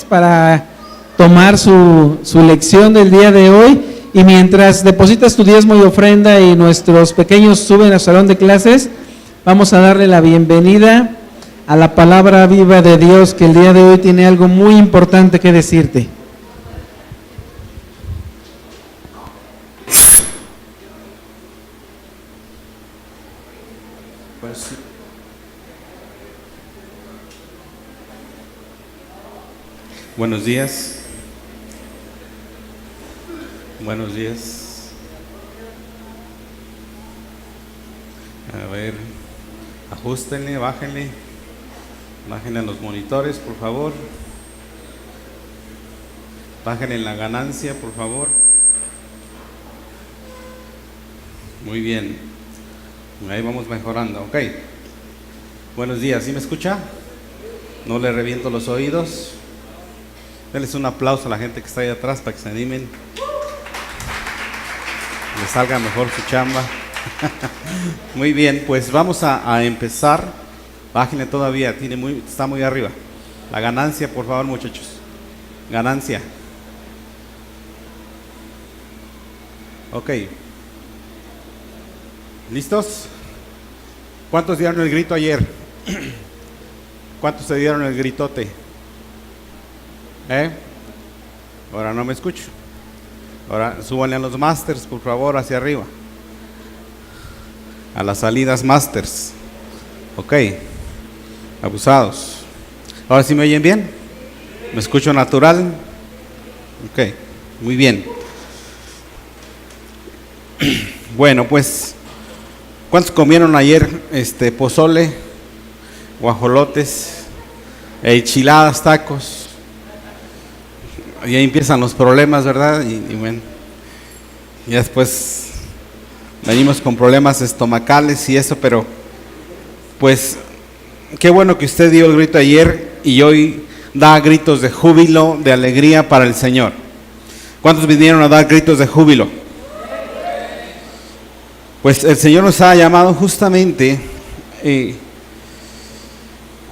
Para tomar su lección del día de hoy, y mientras depositas tu diezmo y ofrenda y nuestros pequeños suben al salón de clases, vamos a darle la bienvenida a la palabra viva de Dios, que el día de hoy tiene algo muy importante que decirte. Buenos días. Buenos días. A ver, ajustenle, bájenle a los monitores, por favor. Bájenle la ganancia, por favor. Muy bien. Ahí vamos mejorando, ok. Buenos días, ¿sí me escucha? No le reviento los oídos. Denles un aplauso a la gente que está ahí atrás para que se animen, les salga mejor su chamba. Muy bien, pues vamos a empezar. Bájenle todavía, está muy arriba. La ganancia, por favor, muchachos. Ganancia. Ok. ¿Listos? ¿Cuántos dieron el grito ayer? ¿Cuántos se dieron el gritote? Ahora no me escucho. Ahora súbanle a los masters, por favor, hacia arriba. A las salidas masters. Ok. Abusados. Ahora sí me oyen bien. ¿Me escucho natural? Ok. Muy bien. Bueno, pues, ¿cuántos comieron ayer pozole, guajolotes, enchiladas, tacos? Y ahí empiezan los problemas, ¿verdad? Y bueno, y después venimos con problemas estomacales y eso, pero pues qué bueno que usted dio el grito ayer y hoy da gritos de júbilo, de alegría para el Señor. ¿Cuántos vinieron a dar gritos de júbilo? Pues el Señor nos ha llamado justamente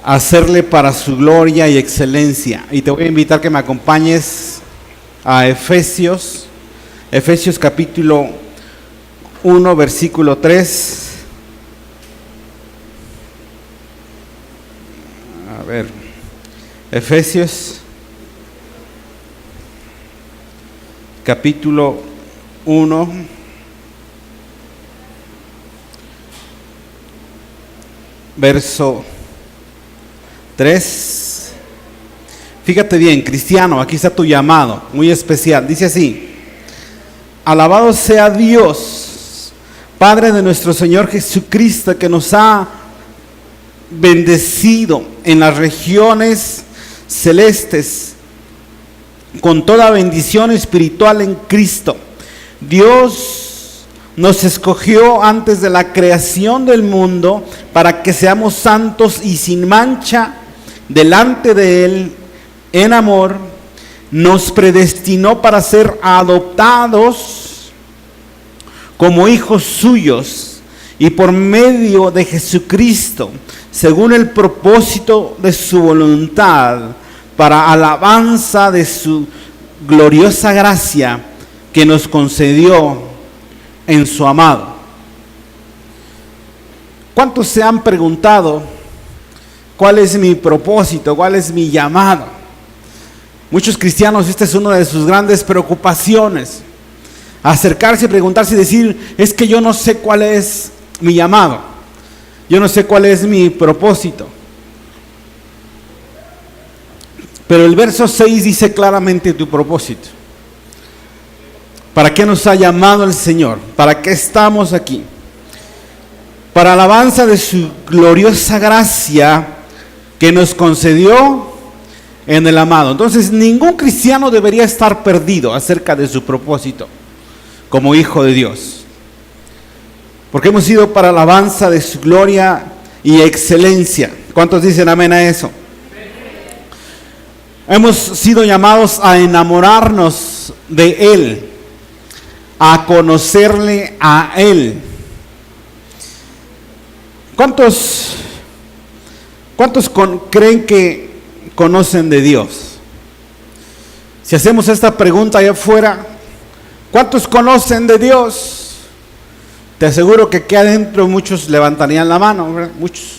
hacerle para su gloria y excelencia. Y te voy a invitar que me acompañes a Efesios capítulo 1, versículo 3. A ver, Efesios capítulo 1, verso 3. Fíjate bien, cristiano, aquí está tu llamado, muy especial. Dice así: alabado sea Dios, Padre de nuestro Señor Jesucristo, que nos ha bendecido en las regiones celestes con toda bendición espiritual en Cristo. Dios nos escogió antes de la creación del mundo para que seamos santos y sin mancha delante de Él en amor. Nos predestinó para ser adoptados como hijos suyos, y por medio de Jesucristo, según el propósito de su voluntad, para alabanza de su gloriosa gracia que nos concedió en su amado. ¿Cuántos se han preguntado cuál es mi propósito, cuál es mi llamado? Muchos cristianos, esta es una de sus grandes preocupaciones: acercarse y preguntarse y decir: es que yo no sé cuál es mi llamado, yo no sé cuál es mi propósito. Pero el verso 6 dice claramente tu propósito. ¿Para qué nos ha llamado el Señor? ¿Para qué estamos aquí? Para alabanza de su gloriosa gracia que nos concedió en el amado. Entonces, ningún cristiano debería estar perdido acerca de su propósito como hijo de Dios, porque hemos sido para alabanza de su gloria y excelencia. ¿Cuántos dicen amén a eso? Hemos sido llamados a enamorarnos de Él, a conocerle a Él. ¿Cuántos creen que conocen de Dios? Si hacemos esta pregunta allá afuera, ¿cuántos conocen de Dios? Te aseguro que aquí adentro muchos levantarían la mano, ¿verdad? Muchos.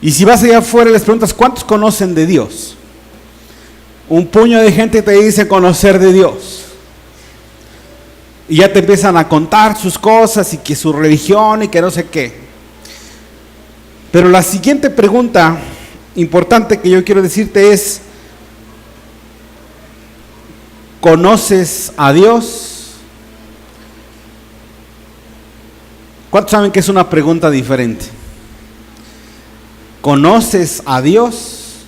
Y si vas allá afuera y les preguntas, ¿cuántos conocen de Dios? Un puño de gente te dice conocer de Dios. Y ya te empiezan a contar sus cosas y que su religión y que no sé qué. Pero la siguiente pregunta importante que yo quiero decirte es, ¿conoces a Dios? ¿Cuántos saben que es una pregunta diferente? ¿Conoces a Dios?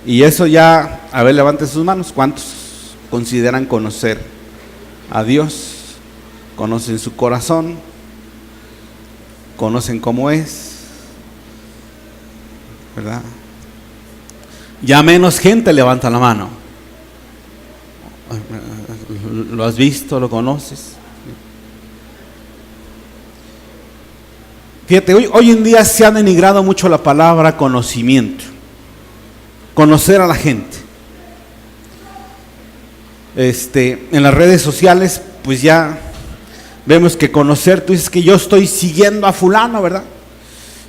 Y eso ya, a ver, levanten sus manos. ¿Cuántos consideran conocer a Dios? ¿Conocen su corazón? ¿Conocen cómo es? ¿Verdad? Ya menos gente levanta la mano. ¿Lo has visto? ¿Lo conoces? Fíjate, hoy en día se ha denigrado mucho la palabra conocimiento. Conocer a la gente. En las redes sociales, pues ya vemos que conocer, tú dices que yo estoy siguiendo a fulano, ¿verdad?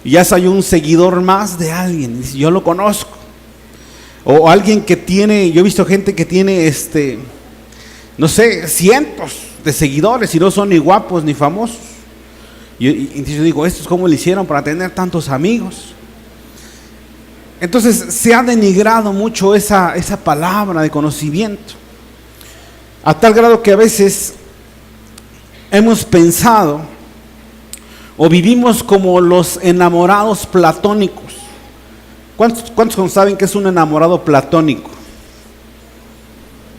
Y ya soy un seguidor más de alguien, yo lo conozco. O alguien que tiene, yo he visto gente que tiene, no sé, cientos de seguidores y no son ni guapos ni famosos. Y yo digo, ¿estos cómo le hicieron para tener tantos amigos? Entonces se ha denigrado mucho esa palabra de conocimiento, a tal grado que a veces hemos pensado o vivimos como los enamorados platónicos. ¿Cuántos saben que es un enamorado platónico?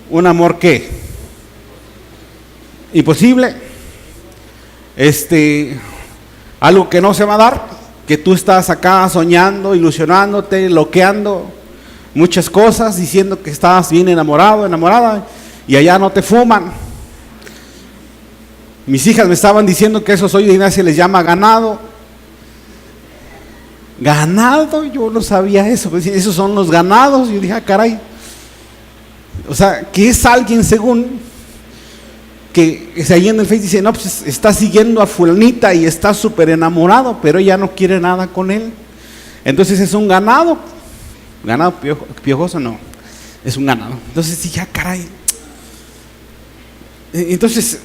¿Un amor qué? Imposible. Algo que no se va a dar, que tú estás acá soñando, ilusionándote, loqueando muchas cosas, diciendo que estás bien enamorado, enamorada, y allá no te fuman. Mis hijas me estaban diciendo que eso hoy en día se les llama ganado. ¿Ganado? Yo no sabía eso, pues, esos son los ganados. Yo dije, caray. O sea, que es alguien según que ahí en el Facebook dice, no, pues está siguiendo a fulanita y está súper enamorado, pero ella no quiere nada con él. Entonces es un ganado. Ganado piojoso, no, es un ganado. Entonces sí, ya caray. Entonces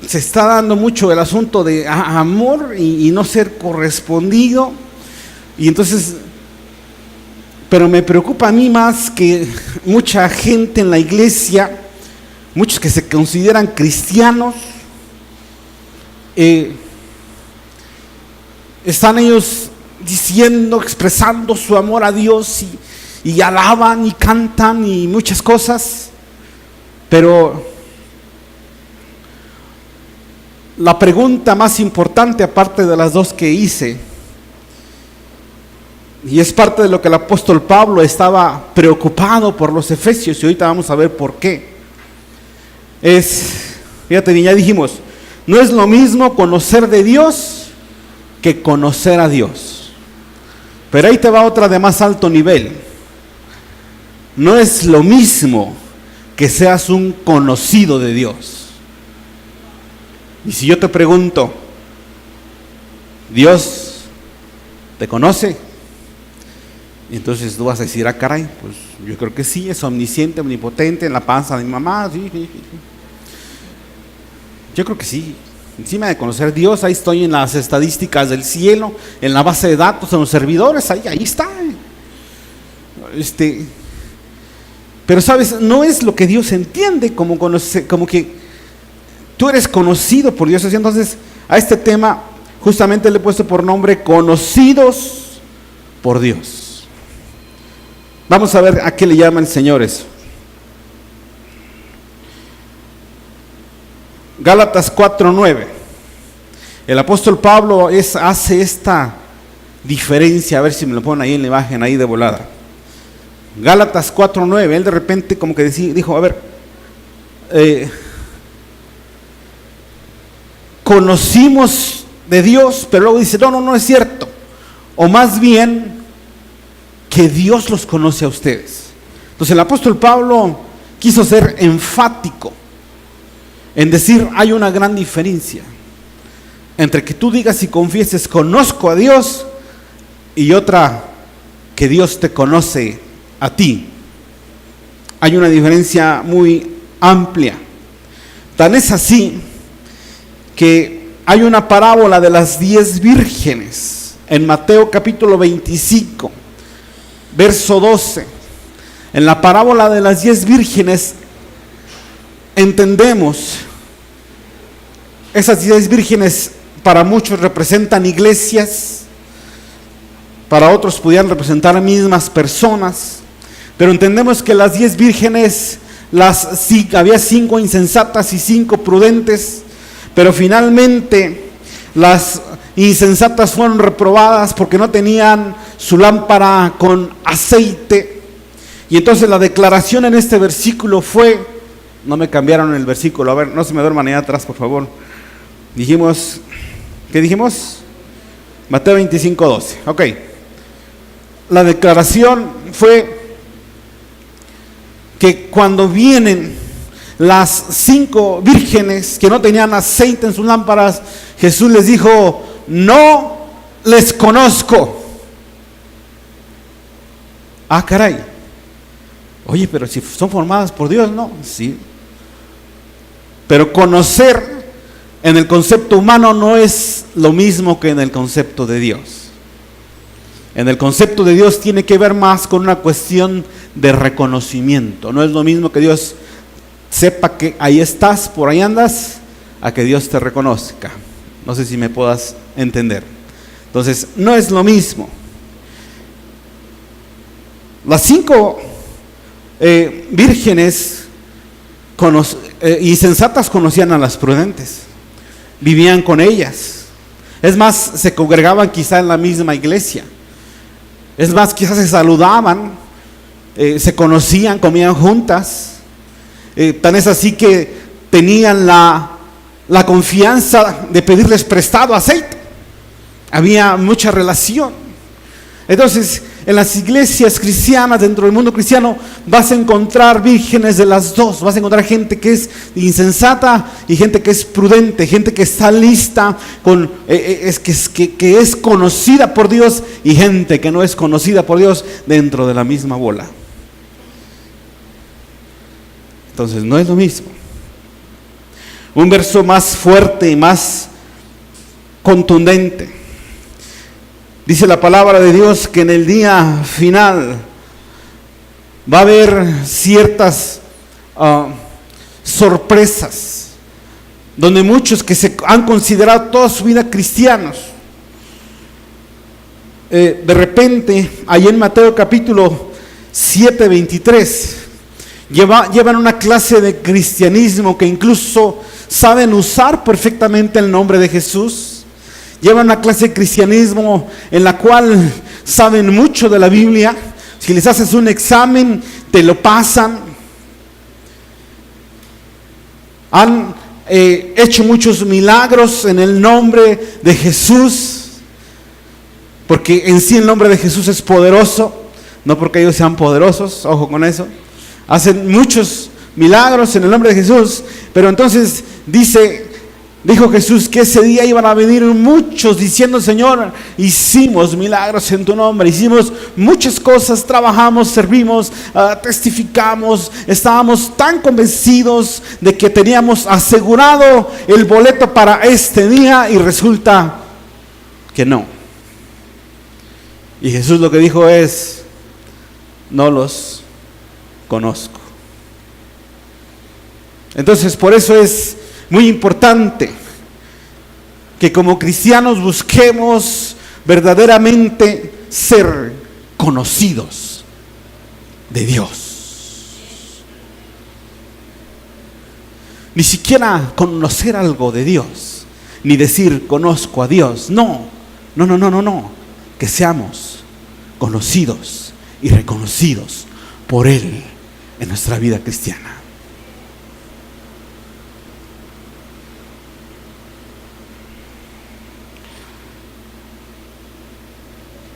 se está dando mucho el asunto de amor y no ser correspondido. Y entonces, pero me preocupa a mí más que mucha gente en la iglesia, muchos que se consideran cristianos, están ellos diciendo, expresando su amor a Dios y alaban y cantan y muchas cosas, pero la pregunta más importante, aparte de las dos que hice, y es parte de lo que el apóstol Pablo estaba preocupado por los efesios, y ahorita vamos a ver por qué. Fíjate, ya dijimos, no es lo mismo conocer de Dios que conocer a Dios. Pero ahí te va otra de más alto nivel. No es lo mismo que seas un conocido de Dios. Y si yo te pregunto, ¿Dios te conoce? Entonces tú vas a decir, caray, pues yo creo que sí, es omnisciente, omnipotente, en la panza de mi mamá, sí. Yo creo que sí. Encima de conocer a Dios, ahí estoy en las estadísticas del cielo, en la base de datos, en los servidores, ahí está. Pero sabes, no es lo que Dios entiende como que tú eres conocido por Dios. Entonces, a este tema justamente le he puesto por nombre conocidos por Dios. Vamos a ver a qué le llaman, señores. Gálatas 4:9. El apóstol Pablo hace esta diferencia, a ver si me lo ponen ahí en la imagen, ahí de volada. Gálatas 4:9, él de repente como que dijo, a ver, conocimos de Dios, pero luego dice, no es cierto. O más bien, que Dios los conoce a ustedes. Entonces el apóstol Pablo quiso ser enfático en decir, hay una gran diferencia entre que tú digas y confieses, conozco a Dios, y otra, que Dios te conoce a ti. Hay una diferencia muy amplia. Tan es así que hay una parábola de las 10 vírgenes en Mateo capítulo 25, verso 12. En la parábola de las 10 vírgenes entendemos, esas 10 vírgenes para muchos representan iglesias, para otros pudieran representar mismas personas, pero entendemos que las 10 vírgenes, había 5 insensatas y 5 prudentes, pero finalmente las insensatas fueron reprobadas porque no tenían su lámpara con aceite. Y entonces la declaración en este versículo fue, no me cambiaron el versículo, a ver, no se me duerman ahí atrás, por favor. Dijimos, ¿qué dijimos? Mateo 25, 12, ok. La declaración fue que cuando vienen las 5 vírgenes que no tenían aceite en sus lámparas, Jesús les dijo, no les conozco. Ah, caray. Oye, pero si son formadas por Dios, ¿no? Sí. Pero conocer en el concepto humano no es lo mismo que en el concepto de Dios. En el concepto de Dios tiene que ver más con una cuestión de reconocimiento. No es lo mismo que Dios sepa que ahí estás, por ahí andas, a que Dios te reconozca. No sé si me puedas entender. Entonces, no es lo mismo. Las 5 vírgenes insensatas conocían a las prudentes, vivían con ellas. Es más, se congregaban quizá en la misma iglesia. Es más, quizás se saludaban, se conocían, comían juntas. Tan es así que tenían la confianza de pedirles prestado aceite. Había mucha relación. Entonces, en las iglesias cristianas, dentro del mundo cristiano, vas a encontrar vírgenes de las dos. Vas a encontrar gente que es insensata y gente que es prudente, gente que está lista, que es conocida por Dios, y gente que no es conocida por Dios dentro de la misma bola. Entonces no es lo mismo. Un verso más fuerte y más contundente. Dice la palabra de Dios que en el día final va a haber ciertas sorpresas, donde muchos que se han considerado toda su vida cristianos, de repente, ahí en Mateo capítulo 7, 23, llevan una clase de cristianismo que incluso saben usar perfectamente el nombre de Jesús. Llevan una clase de cristianismo en la cual saben mucho de la Biblia. Si les haces un examen, te lo pasan. Han hecho muchos milagros en el nombre de Jesús, porque en sí el nombre de Jesús es poderoso, no porque ellos sean poderosos, ojo con eso. Hacen muchos milagros en el nombre de Jesús, pero entonces dijo Jesús que ese día iban a venir muchos diciendo, Señor, hicimos milagros en tu nombre, hicimos muchas cosas, trabajamos, servimos, testificamos, estábamos tan convencidos de que teníamos asegurado el boleto para este día, y resulta que no. Y Jesús lo que dijo es, no los conozco. Entonces, por eso es muy importante que como cristianos busquemos verdaderamente ser conocidos de Dios. Ni siquiera conocer algo de Dios, ni decir conozco a Dios. No. Que seamos conocidos y reconocidos por Él en nuestra vida cristiana.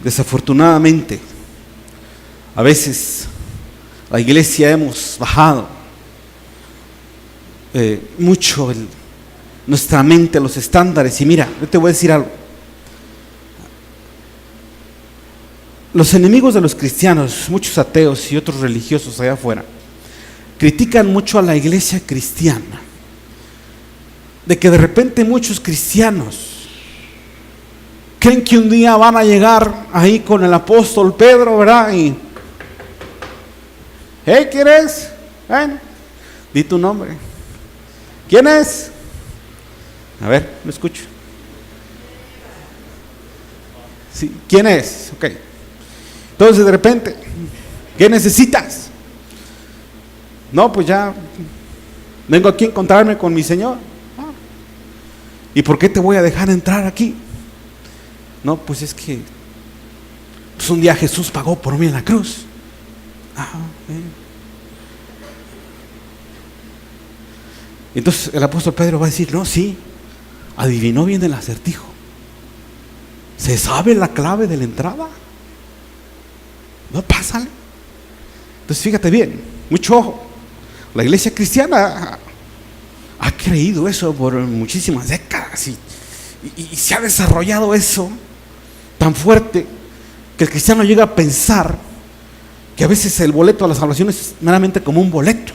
Desafortunadamente, a veces la iglesia hemos bajado mucho nuestra mente, los estándares. Y mira, yo te voy a decir algo. Los enemigos de los cristianos, muchos ateos y otros religiosos allá afuera, critican mucho a la iglesia cristiana, de que de repente muchos cristianos creen que un día van a llegar ahí con el apóstol Pedro, ¿verdad? Y, hey, ¿quién es? Di tu nombre. ¿Quién es? A ver, lo escucho. Sí, ¿quién es? Ok. Entonces de repente, ¿qué necesitas? No, pues ya vengo aquí a encontrarme con mi Señor. ¿Y por qué te voy a dejar entrar aquí? No, pues es que pues un día Jesús pagó por mí en la cruz. Entonces el apóstol Pedro va a decir, no, sí, adivinó bien el acertijo. ¿Se sabe la clave de la entrada? No, pásale. Entonces fíjate bien, mucho ojo. La iglesia cristiana ha creído eso por muchísimas décadas y se ha desarrollado eso tan fuerte que el cristiano llega a pensar que a veces el boleto a la salvación es meramente como un boleto.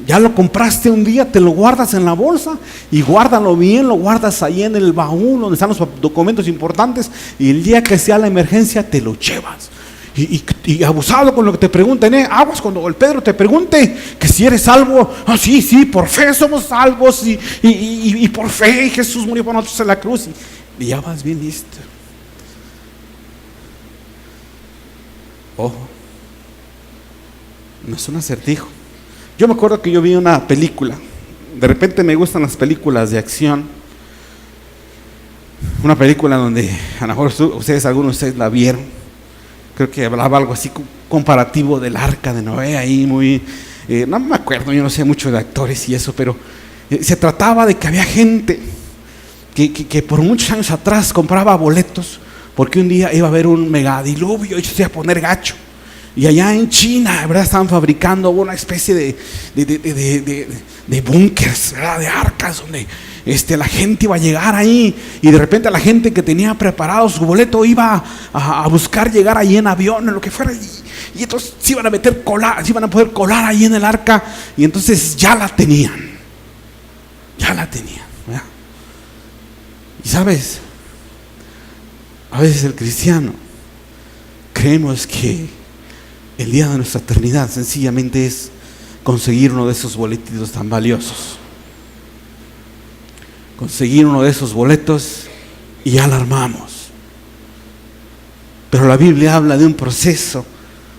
Ya lo compraste un día, te lo guardas en la bolsa y guárdalo bien, lo guardas ahí en el baúl donde están los documentos importantes, y el día que sea la emergencia te lo llevas. Y abusado con lo que te pregunten, aguas cuando el Pedro te pregunte que si eres salvo. Sí, por fe somos salvos, y por fe Jesús murió por nosotros en la cruz, y ya vas bien listo. Ojo, no es un acertijo. Yo me acuerdo que yo vi una película, de repente me gustan las películas de acción, una película donde a lo mejor algunos de ustedes la vieron. Creo que hablaba algo así comparativo del arca de Noé, ahí muy, no me acuerdo, yo no sé mucho de actores y eso, pero se trataba de que había gente que por muchos años atrás compraba boletos porque un día iba a haber un megadiluvio y se iba a poner gacho. Y allá en China, ¿verdad?, estaban fabricando una especie de búnkers, ¿verdad?, de arcas donde la gente iba a llegar ahí, y de repente la gente que tenía preparado su boleto iba a buscar llegar ahí en avión, en lo que fuera, y entonces se iban a poder colar ahí en el arca, y entonces ya la tenían, ¿verdad? Y sabes, a veces el cristiano creemos que el día de nuestra eternidad sencillamente es conseguir uno de esos boletitos tan valiosos. Conseguir uno de esos boletos y ya la armamos. Pero la Biblia habla de un proceso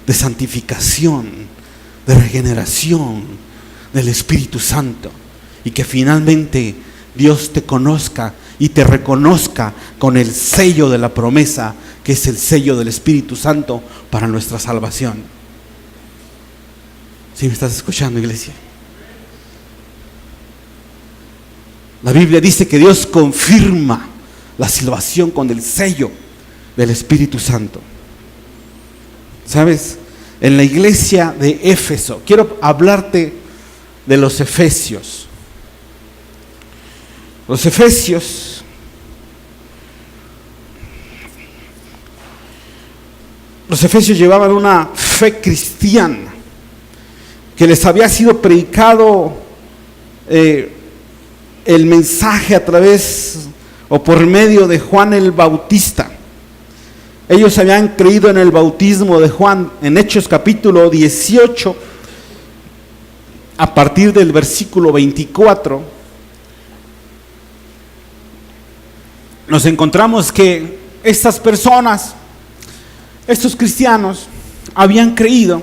de santificación, de regeneración del Espíritu Santo, y que finalmente Dios te conozca y te reconozca con el sello de la promesa, que es el sello del Espíritu Santo para nuestra salvación. ¿Sí me estás escuchando, iglesia? La Biblia dice que Dios confirma la salvación con el sello del Espíritu Santo. ¿Sabes? En la iglesia de Éfeso, quiero hablarte de los efesios. Los efesios llevaban una fe cristiana que les había sido predicado el mensaje a través o por medio de Juan el Bautista. Ellos habían creído en el bautismo de Juan. En Hechos capítulo 18, a partir del versículo 24, nos encontramos que estas personas, estos cristianos, habían creído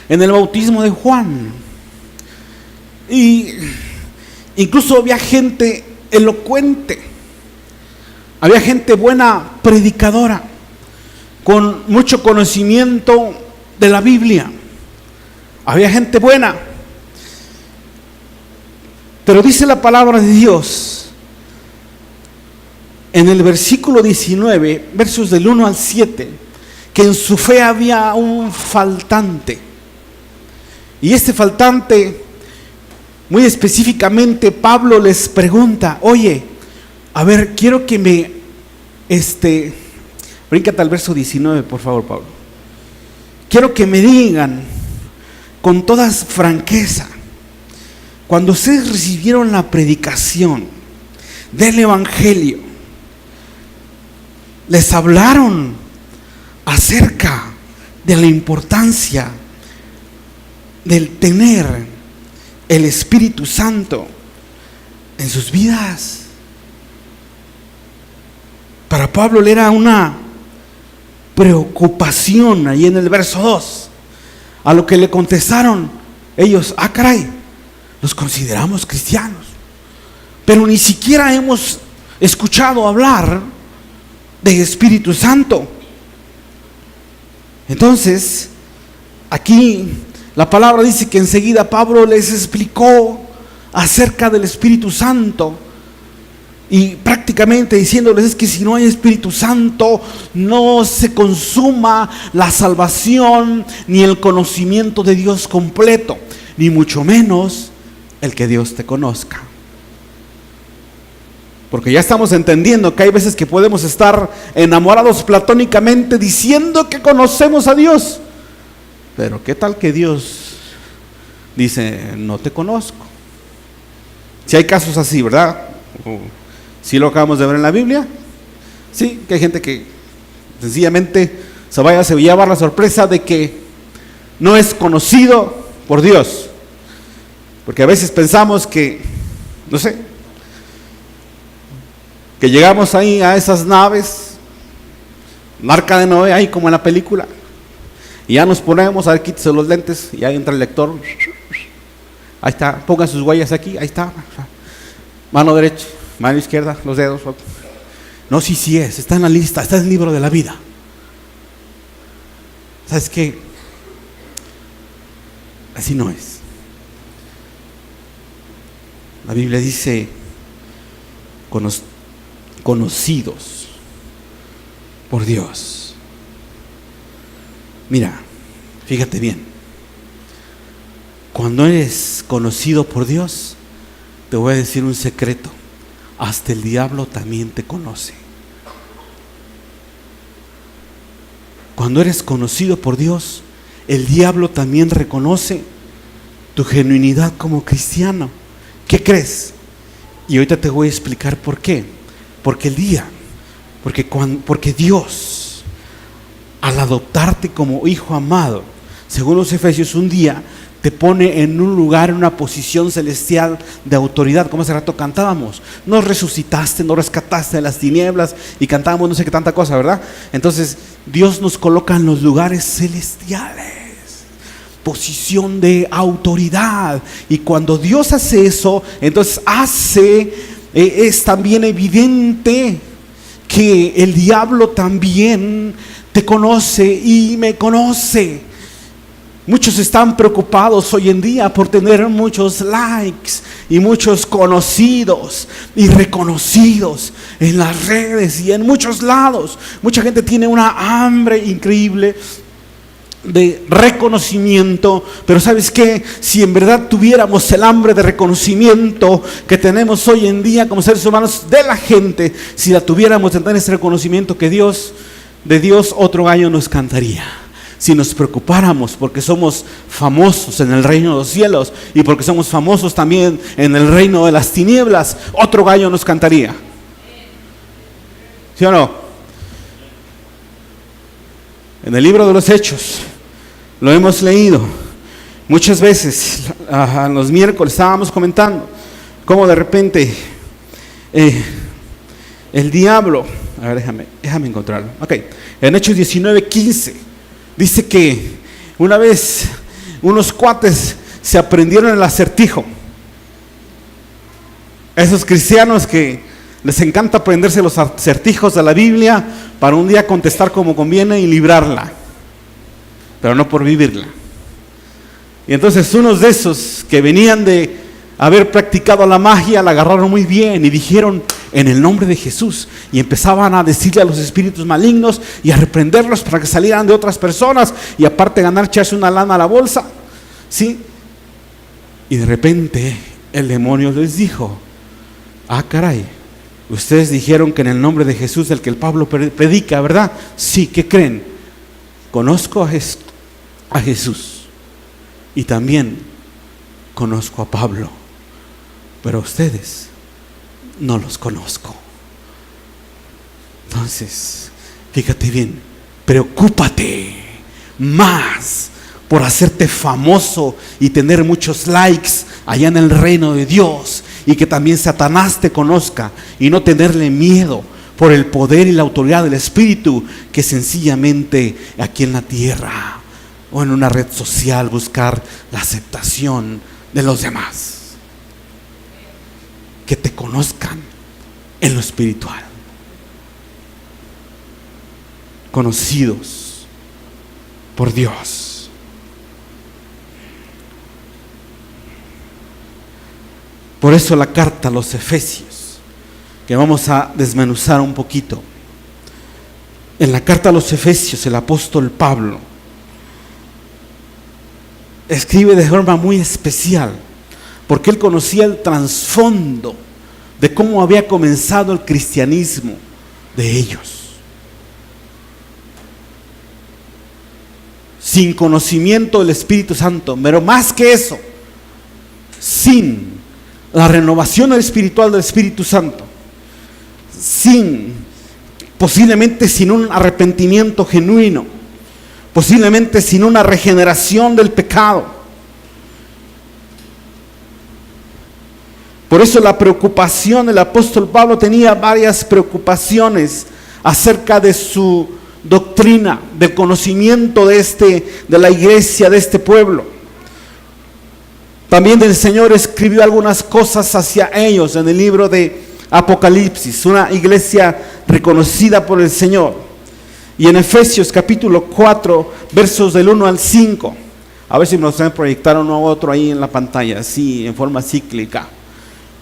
en el bautismo de Juan. Y incluso había gente elocuente, había gente buena predicadora, con mucho conocimiento de la Biblia. Había gente buena. Pero dice la palabra de Dios en el versículo 19, versos del 1 al 7, que en su fe había un faltante. Y este faltante, muy específicamente, Pablo les pregunta: oye, a ver, quiero que me, bríncate al verso 19, por favor, Pablo. Quiero que me digan con toda franqueza, cuando ustedes recibieron la predicación del Evangelio, les hablaron acerca de la importancia del tener el Espíritu Santo en sus vidas. Para Pablo era una preocupación ahí en el verso 2. A lo que le contestaron ellos: ah, caray, los consideramos cristianos, pero ni siquiera hemos escuchado hablar de Espíritu Santo. Entonces, aquí la palabra dice que enseguida Pablo les explicó acerca del Espíritu Santo, y prácticamente diciéndoles: es que si no hay Espíritu Santo, no se consuma la salvación, ni el conocimiento de Dios completo, ni mucho menos el que Dios te conozca. Porque ya estamos entendiendo que hay veces que podemos estar enamorados platónicamente diciendo que conocemos a Dios, pero ¿qué tal que Dios dice: no te conozco? Si hay casos así, ¿verdad? Si lo acabamos de ver en la Biblia. Sí, que hay gente que sencillamente se vaya a llevar la sorpresa de que no es conocido por Dios. Porque a veces pensamos que, no sé, que llegamos ahí a esas naves, la Arca de Noé, ahí como en la película, y ya nos ponemos: a ver, quítese los lentes, y ahí entra el lector, ahí está, pongan sus huellas aquí, ahí está, mano derecha, mano izquierda, los dedos. No, sí es, está en la lista, está en el libro de la vida. ¿Sabes qué? Así no es. La Biblia dice: conocidos por Dios. Mira, fíjate bien, cuando eres conocido por Dios, te voy a decir un secreto: hasta el diablo también te conoce. Cuando eres conocido por Dios, el diablo también reconoce tu genuinidad como cristiano. ¿Qué crees? Y ahorita te voy a explicar por qué. Porque Dios, al adoptarte como hijo amado, según los Efesios, un día te pone en un lugar, en una posición celestial de autoridad. Como hace rato cantábamos: nos resucitaste, nos rescataste de las tinieblas, y cantábamos no sé qué tanta cosa, ¿verdad? Entonces Dios nos coloca en los lugares celestiales, posición de autoridad. Y cuando Dios hace eso, entonces es también evidente que el diablo también te conoce y me conoce. Muchos están preocupados hoy en día por tener muchos likes y muchos conocidos y reconocidos en las redes y en muchos lados. Mucha gente tiene una hambre increíble de reconocimiento, pero ¿sabes qué? Si en verdad tuviéramos el hambre de reconocimiento que tenemos hoy en día como seres humanos de la gente, si la tuviéramos, tendría ese reconocimiento de Dios, otro gallo nos cantaría. Si nos preocupáramos porque somos famosos en el reino de los cielos y porque somos famosos también en el reino de las tinieblas, otro gallo nos cantaría. ¿Sí o no? En el libro de los Hechos lo hemos leído muchas veces. Los miércoles estábamos comentando cómo de repente el diablo, a ver, déjame encontrarlo. Ok, en Hechos 19:15 dice que una vez unos cuates se aprendieron el acertijo. Esos cristianos que les encanta aprenderse los acertijos de la Biblia para un día contestar como conviene y librarla, pero no por vivirla. Y entonces unos de esos que venían de haber practicado la magia la agarraron muy bien y dijeron: en el nombre de Jesús. Y empezaban a decirle a los espíritus malignos y a reprenderlos para que salieran de otras personas y aparte ganar, echarse una lana a la bolsa, ¿sí? Y de repente el demonio les dijo: ah, caray, ustedes dijeron que en el nombre de Jesús, el que el Pablo predica, ¿verdad? Sí, ¿qué creen? Conozco a Jesús y también conozco a Pablo, pero a ustedes no los conozco. Entonces, fíjate bien, preocúpate más por hacerte famoso y tener muchos likes allá en el reino de Dios, y que también Satanás te conozca, y no tenerle miedo por el poder y la autoridad del Espíritu, que sencillamente aquí en la tierra o en una red social buscar la aceptación de los demás. Que te conozcan en lo espiritual, conocidos por Dios. Por eso la carta a los Efesios, que vamos a desmenuzar un poquito. En la carta a los Efesios, el apóstol Pablo escribe de forma muy especial, porque él conocía el trasfondo de cómo había comenzado el cristianismo de ellos. Sin conocimiento del Espíritu Santo, pero más que eso, sin la renovación espiritual del Espíritu Santo, posiblemente sin un arrepentimiento genuino, posiblemente sin una regeneración del pecado. Por eso la preocupación, el apóstol Pablo tenía varias preocupaciones acerca de su doctrina, del conocimiento de la iglesia, de este pueblo. También el Señor escribió algunas cosas hacia ellos en el libro de Apocalipsis, una iglesia reconocida por el Señor. Y en Efesios capítulo 4, versos del 1 al 5. A ver si nos pueden proyectar uno u otro ahí en la pantalla, así en forma cíclica.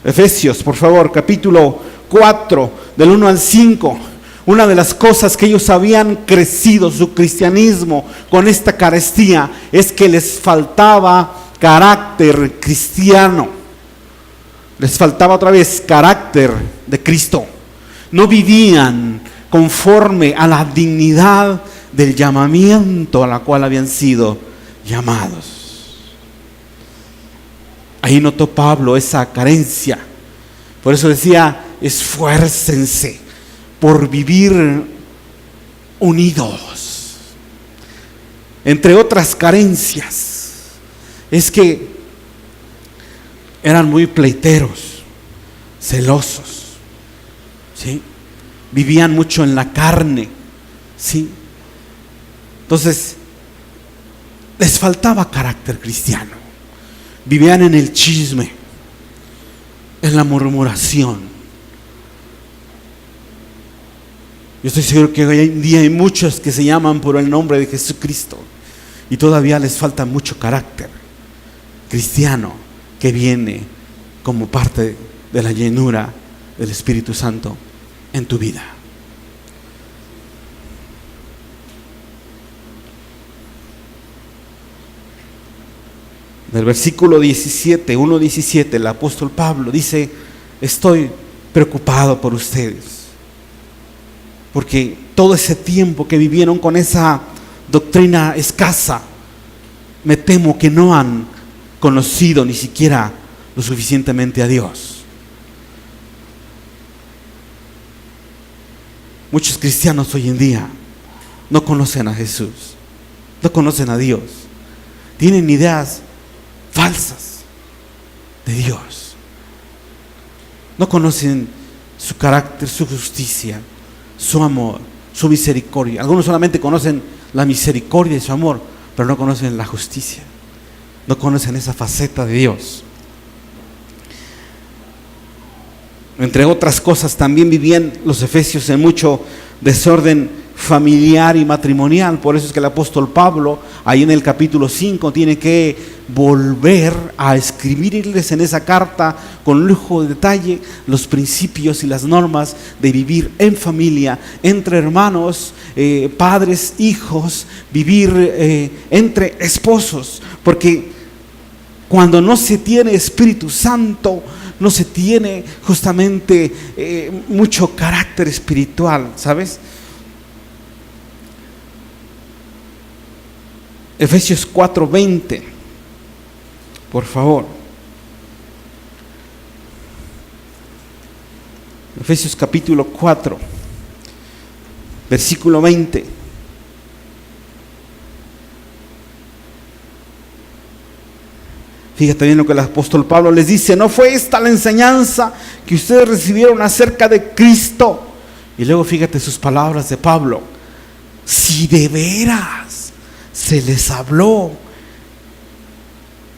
Efesios, por favor, capítulo 4, del 1 al 5. Una de las cosas que ellos habían crecido, su cristianismo, con esta carestía, es que les faltaba carácter cristiano. Les faltaba otra vez carácter de Cristo. No vivían conforme a la dignidad del llamamiento a la cual habían sido llamados. Ahí notó Pablo esa carencia. Por eso decía: esfuércense por vivir unidos. Entre otras carencias, es que eran muy pleiteros, celosos, ¿sí? Vivían mucho en la carne, ¿sí? Entonces, les faltaba carácter cristiano. Vivían en el chisme, en la murmuración. Yo estoy seguro que hoy en día hay muchos que se llaman por el nombre de Jesucristo y todavía les falta mucho carácter cristiano que viene como parte de la llenura del Espíritu Santo en tu vida. Del versículo 17, 1:17, el apóstol Pablo dice: estoy preocupado por ustedes, porque todo ese tiempo que vivieron con esa doctrina escasa, me temo que no han conocido ni siquiera lo suficientemente a Dios. Muchos cristianos hoy en día no conocen a Jesús, no conocen a Dios, tienen ideas falsas de Dios, no conocen su carácter, su justicia, su amor, su misericordia. Algunos solamente conocen la misericordia y su amor, pero no conocen la justicia, no conocen esa faceta de Dios. Entre otras cosas, también vivían los efesios en mucho desorden familiar y matrimonial. Por eso es que el apóstol Pablo, ahí en el capítulo 5, tiene que volver a escribirles en esa carta con lujo de detalle los principios y las normas de vivir en familia, entre hermanos, padres, hijos, vivir entre esposos. Porque cuando no se tiene Espíritu Santo, no se tiene justamente mucho carácter espiritual, ¿sabes? Efesios 4:20, por favor. Efesios capítulo 4, versículo 20. Fíjate bien lo que el apóstol Pablo les dice: no fue esta la enseñanza que ustedes recibieron acerca de Cristo. Y luego fíjate sus palabras de Pablo: si de veras se les habló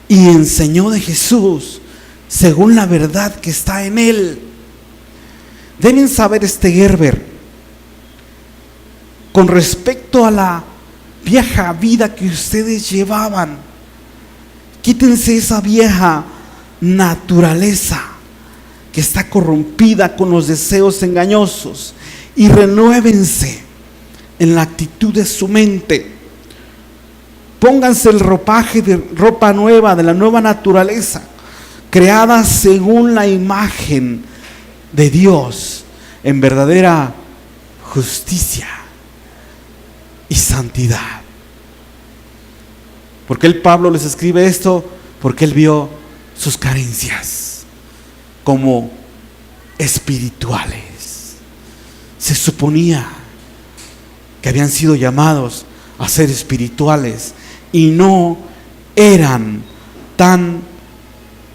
y enseñó de Jesús según la verdad que está en él. Deben saber Gerber, con respecto a la vieja vida que ustedes llevaban, quítense esa vieja naturaleza que está corrompida con los deseos engañosos y renuévense en la actitud de su mente. Pónganse el ropaje de ropa nueva, de la nueva naturaleza, creada según la imagen de Dios, en verdadera justicia y santidad. Porque el Pablo les escribe esto, porque él vio sus carencias como espirituales. Se suponía que habían sido llamados a ser espirituales y no eran tan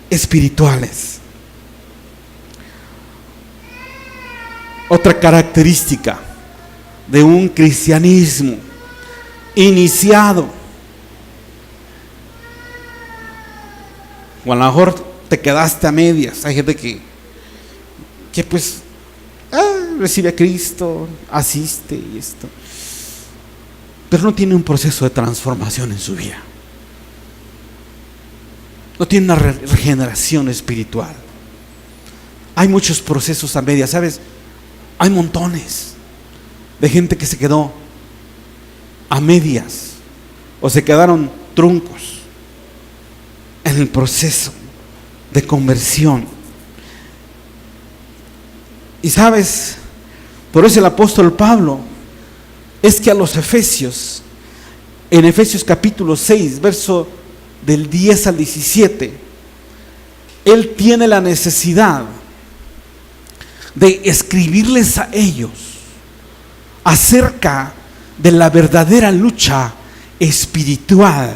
espirituales. Otra característica de un cristianismo iniciado, o a lo mejor te quedaste a medias. Hay gente que pues recibe a Cristo, asiste y esto, pero no tiene un proceso de transformación en su vida. No tiene una regeneración espiritual. Hay muchos procesos a medias, ¿sabes? Hay montones de gente que se quedó a medias o se quedaron truncos en el proceso de conversión. Y sabes, por eso el apóstol Pablo es que a los efesios, en Efesios capítulo 6, verso del 10 al 17, él tiene la necesidad de escribirles a ellos acerca de la verdadera lucha espiritual.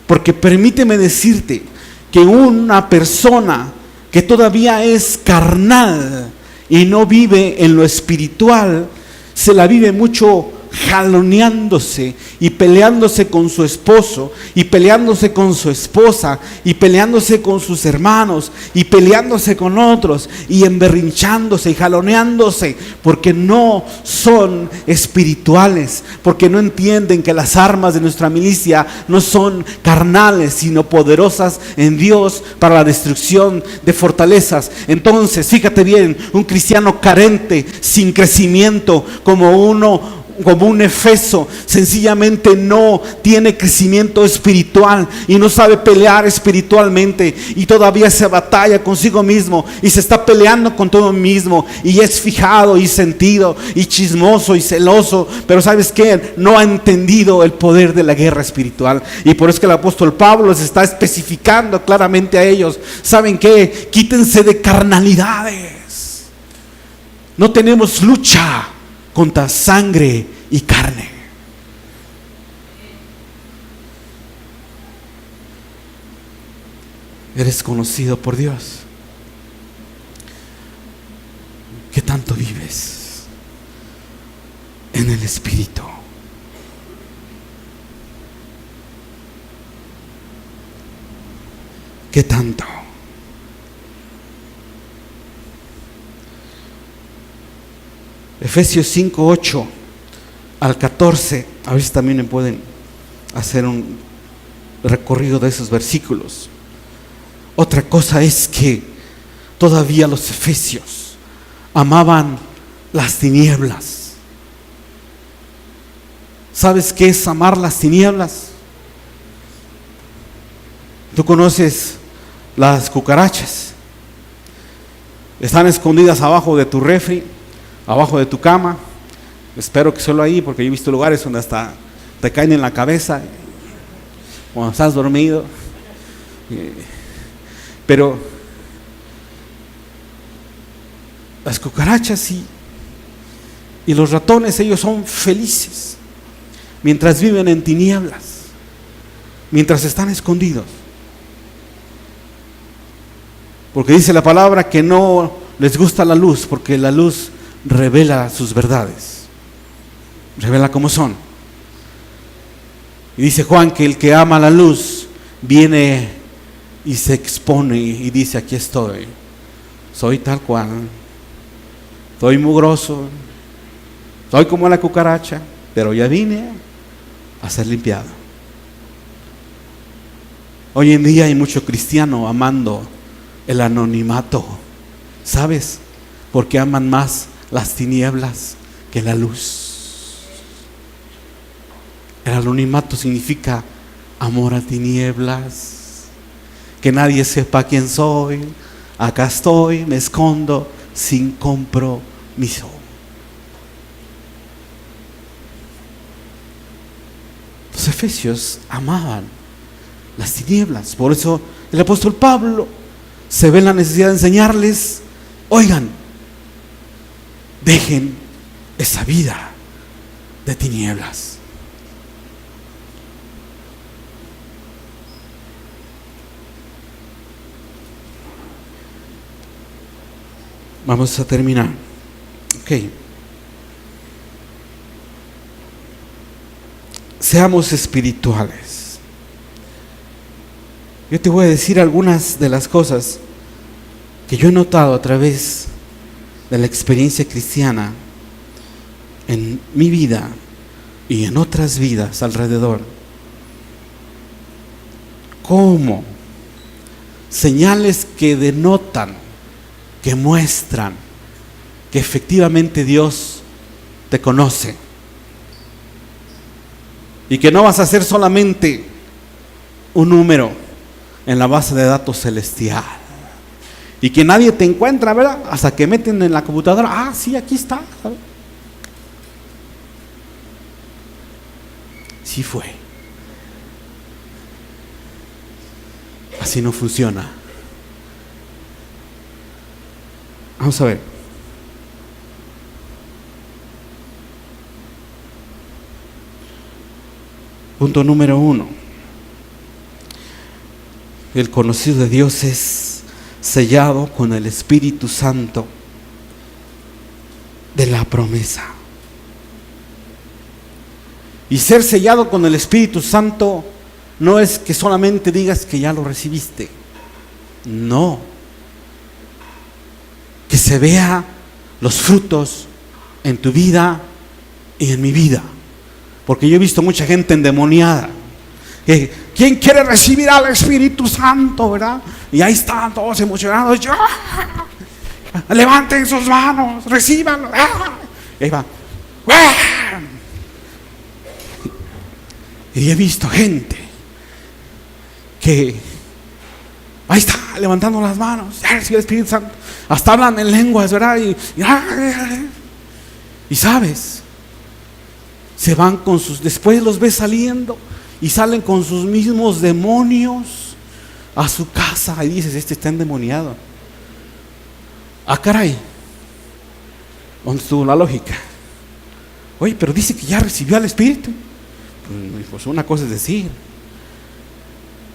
Porque permíteme decirte que una persona que todavía es carnal y no vive en lo espiritual, se la vive mucho jaloneándose y peleándose con su esposo y peleándose con su esposa y peleándose con sus hermanos y peleándose con otros y emberrinchándose y jaloneándose, porque no son espirituales, porque no entienden que las armas de nuestra milicia no son carnales sino poderosas en Dios para la destrucción de fortalezas. Entonces fíjate bien, un cristiano carente, sin crecimiento, como un Efeso, sencillamente no tiene crecimiento espiritual y no sabe pelear espiritualmente, y todavía se batalla consigo mismo y se está peleando con todo mismo, y es fijado y sentido y chismoso y celoso, pero ¿sabes qué? No ha entendido el poder de la guerra espiritual. Y por eso que el apóstol Pablo les está especificando claramente a ellos: ¿saben qué? Quítense de carnalidades. No tenemos lucha contra sangre y carne. Eres conocido por Dios. ¿Qué tanto vives en el Espíritu? ¿Qué tanto? Efesios 5:8 al 14, a ver si también me pueden hacer un recorrido de esos versículos. Otra cosa es que todavía los efesios amaban las tinieblas. ¿Sabes qué es amar las tinieblas? Tú conoces las cucarachas. Están escondidas abajo de tu refri, abajo de tu cama. Espero que solo ahí, porque yo he visto lugares donde hasta te caen en la cabeza cuando estás dormido. Pero las cucarachas y los ratones, ellos son felices mientras viven en tinieblas, mientras están escondidos. Porque dice la palabra que no les gusta la luz, porque la luz revela sus verdades, revela cómo son. Y dice Juan que el que ama la luz viene y se expone y dice: aquí estoy, soy tal cual, soy mugroso, soy como la cucaracha, pero ya vine a ser limpiado. Hoy en día hay mucho cristiano amando el anonimato, ¿sabes? Porque aman más las tinieblas que la luz. El anonimato significa amor a tinieblas, que nadie sepa quién soy, acá estoy, me escondo sin compromiso. Los efesios amaban las tinieblas, por eso el apóstol Pablo se ve la necesidad de enseñarles: oigan, dejen esa vida de tinieblas. Vamos a terminar. Ok. Seamos espirituales. Yo te voy a decir algunas de las cosas que yo he notado a través de la experiencia cristiana en mi vida y en otras vidas alrededor. Como señales que denotan, que muestran que efectivamente Dios te conoce y que no vas a ser solamente un número en la base de datos celestial y que nadie te encuentra, ¿verdad? Hasta que meten en la computadora: ah, sí, aquí está. Sí fue. Así no funciona. Vamos a ver. Punto número 1. El conocido de Dios es sellado con el Espíritu Santo de la promesa. Y ser sellado con el Espíritu Santo no es que solamente digas que ya lo recibiste. No. Que se vea los frutos en tu vida y en mi vida. Porque yo he visto mucha gente endemoniada. ¿Quién quiere recibir al Espíritu Santo, verdad? Y ahí están todos emocionados. Levanten sus manos, recíbanlo. Y ahí va. Y he visto gente que ahí está levantando las manos, ya recibe el Espíritu Santo. Hasta hablan en lenguas, ¿verdad? Y sabes, se van con sus, después los ves saliendo y salen con sus mismos demonios a su casa y dices: este está endemoniado. Ah, caray, ¿dónde estuvo la lógica? Oye, pero dice que ya recibió al Espíritu. Pues una cosa es decir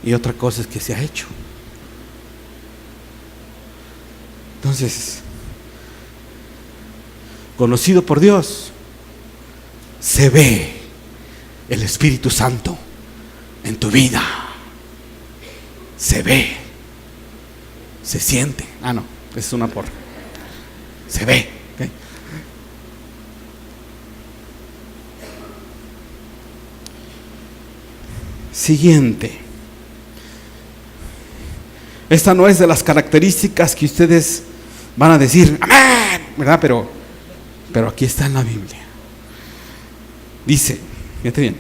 y otra cosa es que se ha hecho. Entonces, conocido por Dios, se ve el Espíritu Santo en tu vida. Se ve, se siente. Ah, no, es una porra. Se ve. ¿Okay? siguiente. Esta no es de las características que ustedes van a decir, amén, ¿verdad? Pero aquí está en la Biblia. Dice, fíjate bien,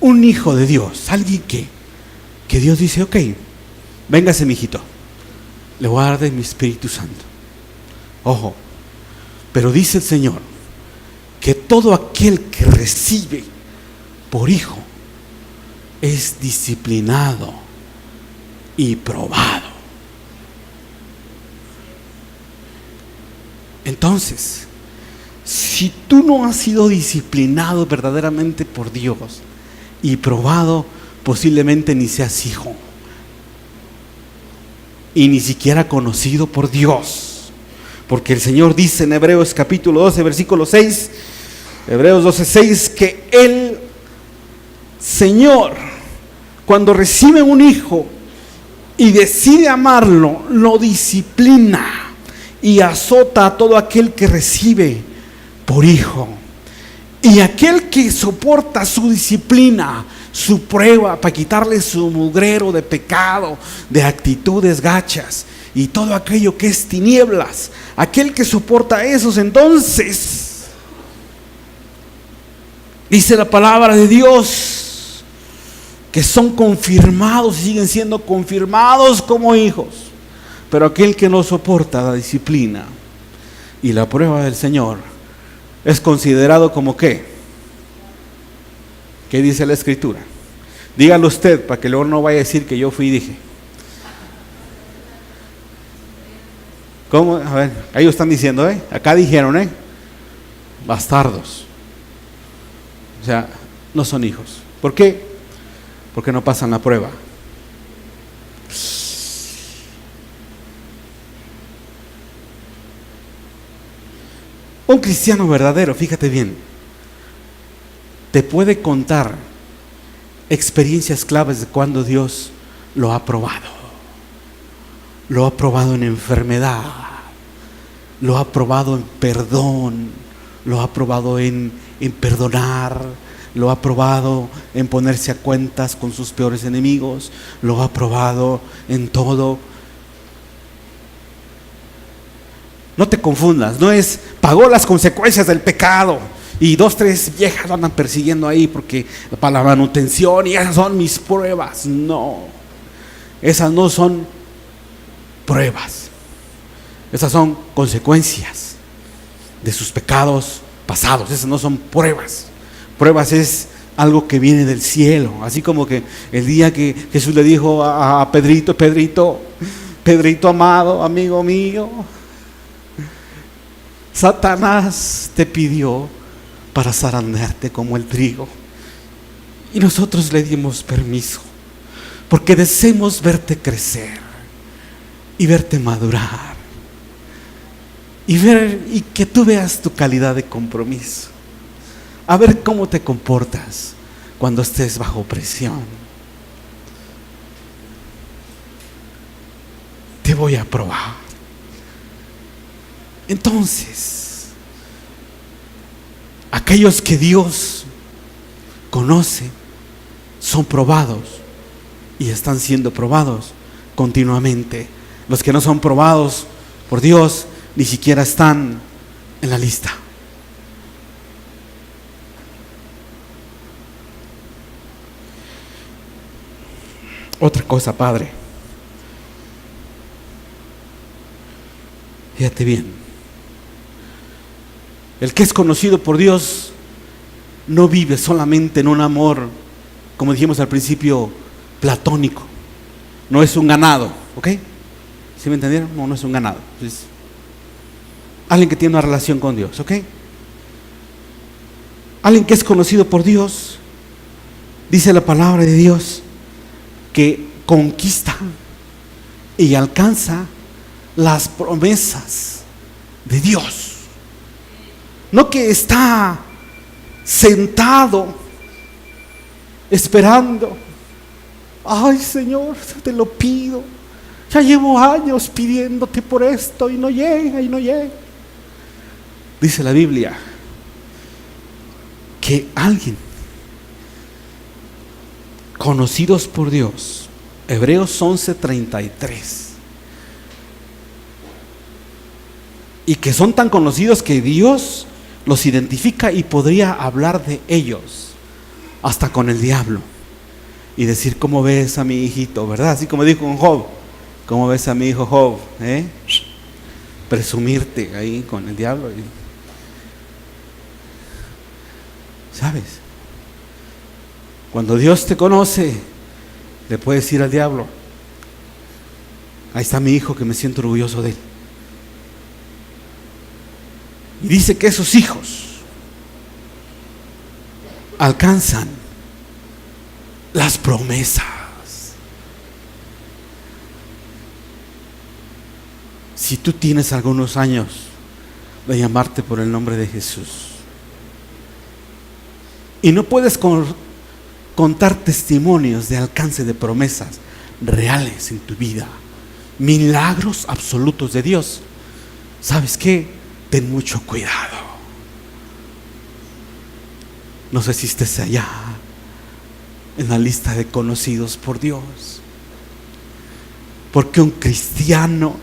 un hijo de Dios, alguien que Dios dice, ok, véngase mijito, le voy a dar de mi Espíritu Santo. Ojo, pero dice el Señor que todo aquel que recibe por hijo es disciplinado y probado. Entonces, si tú no has sido disciplinado verdaderamente por Dios y probado, posiblemente ni seas hijo y ni siquiera conocido por Dios, porque el Señor dice en Hebreos capítulo 12 versículo 6, Hebreos 12:6, que el Señor, cuando recibe un hijo y decide amarlo, lo disciplina y azota a todo aquel que recibe por hijo. Y aquel que soporta su disciplina, su prueba, para quitarle su mugrero de pecado, de actitudes gachas y todo aquello que es tinieblas, aquel que soporta esos, entonces dice la palabra de Dios que son confirmados y siguen siendo confirmados como hijos. Pero aquel que no soporta la disciplina y la prueba del Señor es considerado como ¿qué? ¿Qué dice la Escritura? Dígalo usted para que luego no vaya a decir que yo fui y dije. ¿Cómo? A ver, ellos están diciendo, acá dijeron, bastardos. O sea, no son hijos. ¿Por qué? Porque no pasan la prueba. Un cristiano verdadero, fíjate bien, te puede contar experiencias claves de cuando Dios lo ha probado. Lo ha probado en enfermedad, lo ha probado en perdón, lo ha probado en perdonar, lo ha probado en ponerse a cuentas con sus peores enemigos, lo ha probado en todo. No te confundas, no es pagó las consecuencias del pecado y 2, 3 viejas lo andan persiguiendo ahí porque para la manutención y esas son mis pruebas. No, esas no son pruebas, esas son consecuencias de sus pecados pasados. Esas no son pruebas. Pruebas es algo que viene del cielo, así como que el día que Jesús le dijo a Pedrito, Pedrito amado, amigo mío, Satanás te pidió para zarandearte como el trigo y nosotros le dimos permiso porque deseamos verte crecer y verte madurar y que tú veas tu calidad de compromiso, a ver cómo te comportas cuando estés bajo presión. Te voy a probar. Entonces, aquellos que Dios conoce son probados y están siendo probados continuamente. Los que no son probados por Dios ni siquiera están en la lista. Otra cosa, Padre, fíjate bien. El que es conocido por Dios no vive solamente en un amor, como dijimos al principio, platónico. No es un ganado, ¿ok? ¿Sí me entendieron? No es un ganado. Es alguien que tiene una relación con Dios, ¿ok? Alguien que es conocido por Dios, dice la palabra de Dios, que conquista y alcanza las promesas de Dios. No que está sentado esperando. Ay, Señor, te lo pido. Ya llevo años pidiéndote por esto y no llega y no llega. Dice la Biblia que alguien conocidos por Dios. Hebreos 11:33. Y que son tan conocidos que Dios los identifica y podría hablar de ellos hasta con el diablo y decir: ¿cómo ves a mi hijito? ¿Verdad? Así como dijo con Job: ¿cómo ves a mi hijo Job? Presumirte ahí con el diablo. ¿Sabes? Cuando Dios te conoce, le puedes decir al diablo: ahí está mi hijo, que me siento orgulloso de él. Y dice que esos hijos alcanzan las promesas. Si tú tienes algunos años de llamarte por el nombre de Jesús y no puedes contar testimonios de alcance de promesas reales en tu vida, milagros absolutos de Dios, ¿sabes qué? Ten mucho cuidado. No sé si estés allá en la lista de conocidos por Dios, porque un cristiano,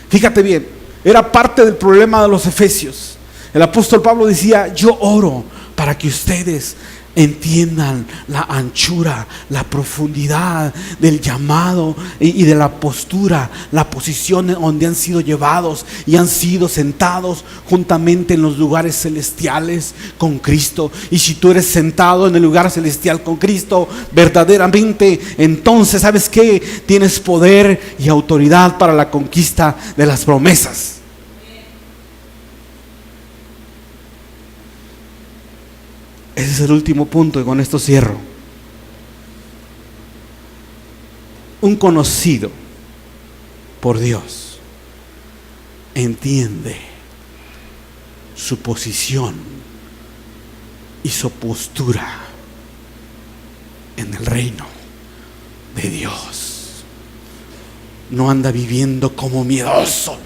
fíjate bien, era parte del problema de los efesios. El apóstol Pablo decía: yo oro para que ustedes entiendan la anchura, la profundidad del llamado y de la postura, la posición donde han sido llevados y han sido sentados juntamente en los lugares celestiales con Cristo. Y si tú eres sentado en el lugar celestial con Cristo verdaderamente, entonces ¿sabes qué? Tienes poder y autoridad para la conquista de las promesas. Ese es el último punto y con esto cierro. Un conocido por Dios entiende su posición y su postura en el reino de Dios. No anda viviendo como miedoso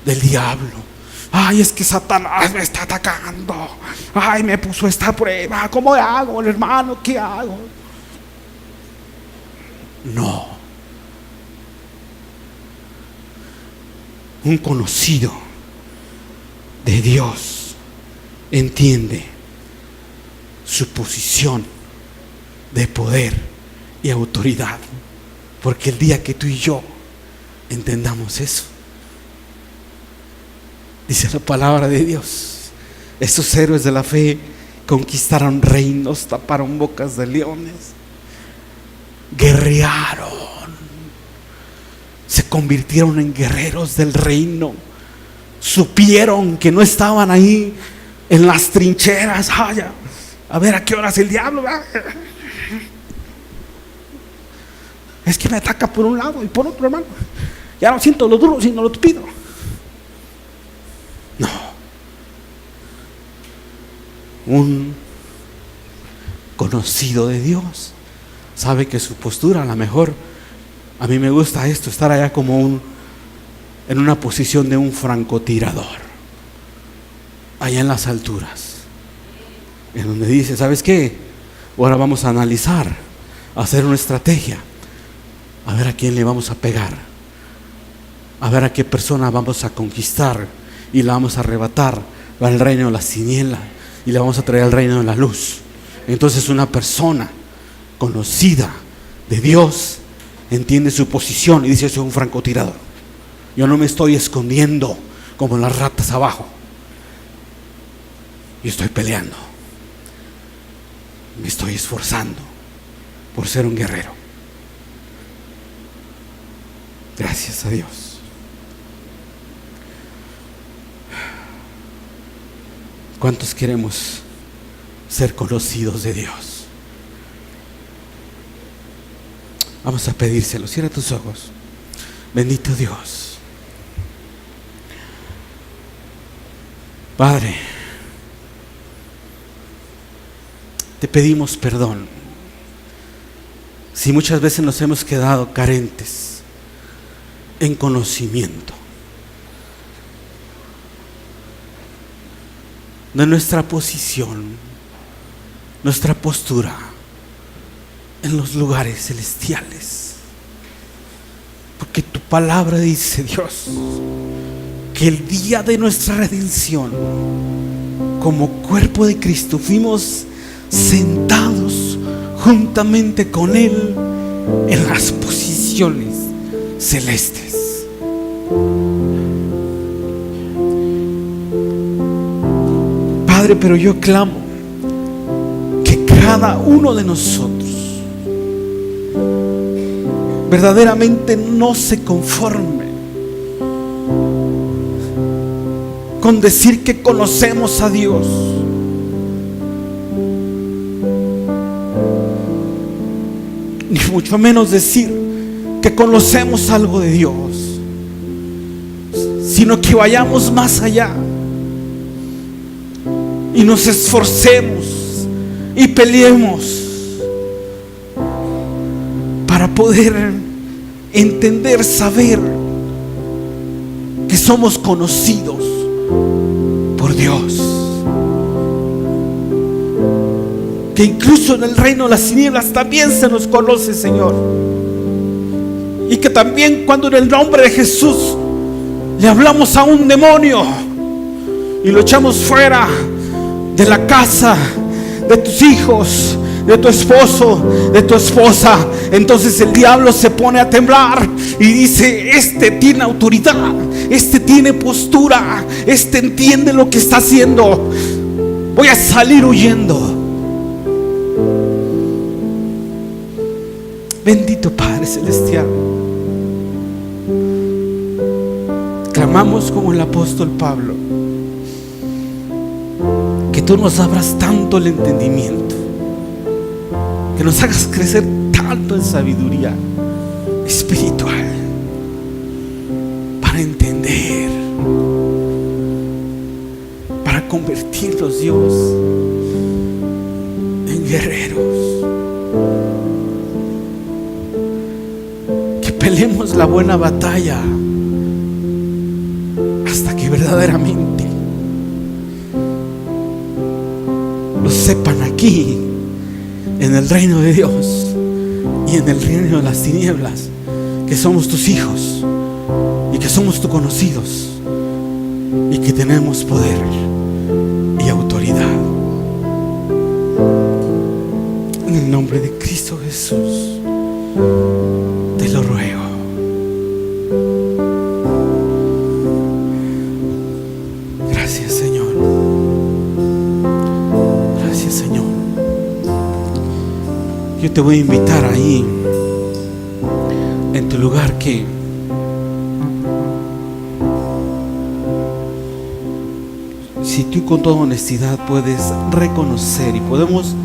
del diablo. Ay, es que Satanás me está atacando. Ay, me puso esta prueba. ¿Cómo hago, hermano? ¿Qué hago? No. Un conocido de Dios entiende su posición de poder y autoridad. Porque el día que tú y yo entendamos eso, dice la palabra de Dios, estos héroes de la fe conquistaron reinos, taparon bocas de leones, guerrearon, se convirtieron en guerreros del reino, supieron que no estaban ahí en las trincheras. Ay, a ver a qué horas el diablo, ¿verdad? Es que me ataca por un lado y por otro, hermano. Ya no siento lo duro, sino lo tupido. No. Un conocido de Dios sabe que su postura, a lo mejor, a mí me gusta esto, estar allá como en una posición de un francotirador, allá en las alturas, en donde dice: ¿sabes qué? Ahora vamos a analizar, a hacer una estrategia, a ver a quién le vamos a pegar, a ver a qué persona vamos a conquistar y la vamos a arrebatar al reino de las tinieblas y la vamos a traer al reino de la luz. Entonces una persona conocida de Dios entiende su posición y dice: soy un francotirador, yo no me estoy escondiendo como las ratas abajo, yo estoy peleando, me estoy esforzando por ser un guerrero. Gracias a Dios. ¿Cuántos queremos ser conocidos de Dios? Vamos a pedírselo. Cierra tus ojos. Bendito Dios. Padre, te pedimos perdón si muchas veces nos hemos quedado carentes en conocimiento de nuestra posición, nuestra postura en los lugares celestiales. Porque tu palabra dice, Dios, que el día de nuestra redención, como cuerpo de Cristo, fuimos sentados juntamente con Él en las posiciones celestes. Padre, pero yo clamo que cada uno de nosotros verdaderamente no se conforme con decir que conocemos a Dios, ni mucho menos decir que conocemos algo de Dios, sino que vayamos más allá y nos esforcemos y peleemos para poder entender, saber que somos conocidos por Dios, que incluso en el reino de las tinieblas también se nos conoce, Señor, y que también cuando en el nombre de Jesús le hablamos a un demonio y lo echamos fuera de la casa de tus hijos, de tu esposo, de tu esposa, entonces el diablo se pone a temblar y dice: este tiene autoridad, este tiene postura, este entiende lo que está haciendo, voy a salir huyendo. Bendito Padre Celestial, clamamos como el apóstol Pablo, que tú nos abras tanto el entendimiento, que nos hagas crecer tanto en sabiduría espiritual para entender, para convertirnos, Dios, en guerreros, que peleemos la buena batalla hasta que verdaderamente lo sepan aquí en el reino de Dios y en el reino de las tinieblas, que somos tus hijos y que somos tus conocidos y que tenemos poder y autoridad. En el nombre de Cristo Jesús te lo ruego. Gracias, Señor. Gracias, Señor. Yo te voy a invitar ahí en tu lugar que si tú con toda honestidad puedes reconocer, y podemos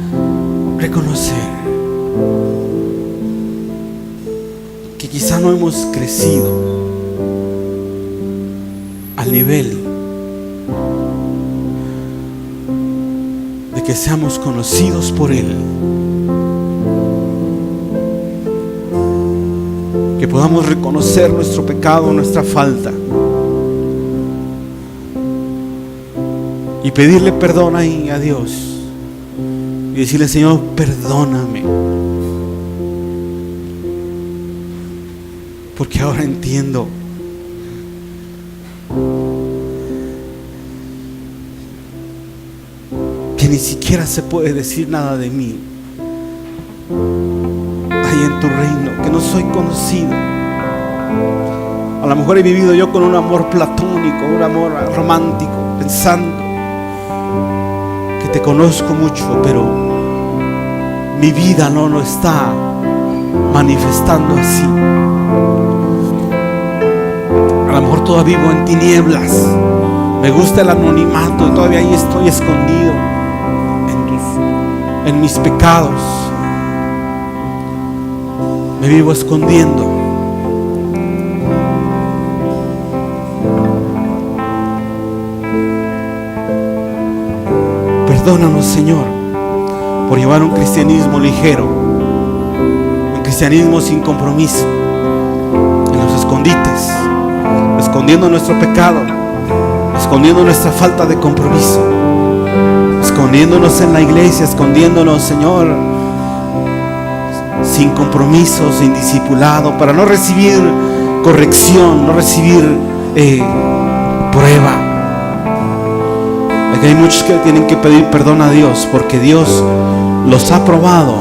reconocer que quizá no hemos crecido al nivel de que seamos conocidos por Él, que podamos reconocer nuestro pecado, nuestra falta, y pedirle perdón ahí a Dios y decirle: Señor, perdóname, porque ahora entiendo que ni siquiera se puede decir nada de mí ahí en tu reino, que no soy conocido. A lo mejor he vivido yo con un amor platónico, un amor romántico, pensando que te conozco mucho, pero mi vida no lo está manifestando así. A lo mejor todavía vivo en tinieblas, me gusta el anonimato y todavía ahí estoy escondido en mis pecados, me vivo escondiendo. Perdónanos, Señor, por llevar un cristianismo ligero, un cristianismo sin compromiso, en los escondites, escondiendo nuestro pecado, escondiendo nuestra falta de compromiso, escondiéndonos en la iglesia, escondiéndonos, Señor, sin compromiso, sin discipulado, para no recibir corrección, no recibir prueba. Aquí hay muchos que tienen que pedir perdón a Dios porque Dios los ha probado.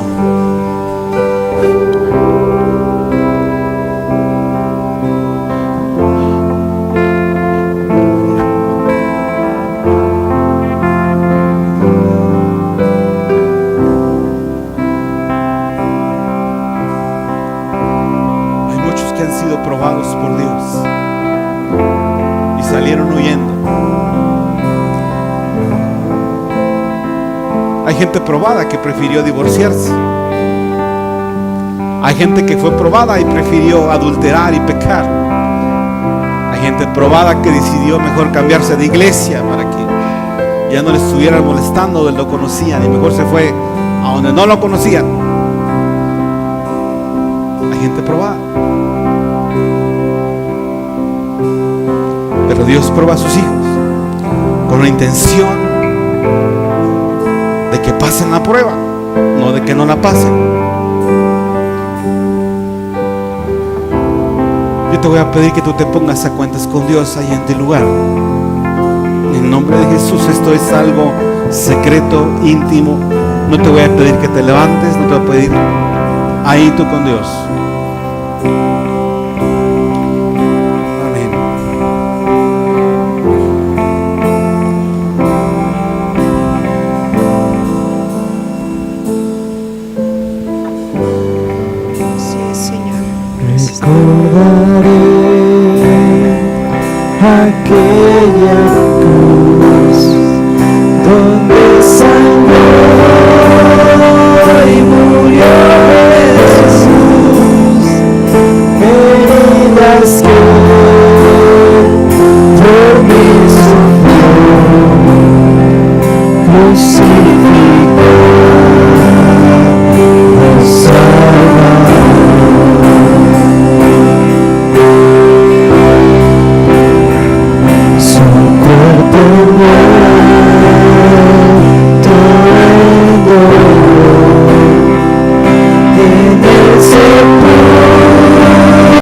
Hay muchos que han sido probados por Dios y salieron huyendo. Hay gente probada que prefirió divorciarse. Hay gente que fue probada y prefirió adulterar y pecar. Hay gente probada que decidió mejor cambiarse de iglesia para que ya no le estuvieran molestando donde lo conocían, y mejor se fue a donde no lo conocían. Hay gente probada. Pero Dios prueba a sus hijos con la intención de que pasen la prueba, no de que no la pasen. Yo te voy a pedir que tú te pongas a cuentas con Dios ahí en tu lugar. En nombre de Jesús, esto es algo secreto, íntimo. No te voy a pedir que te levantes, no te voy a pedir. Ahí tú con Dios. Recordaré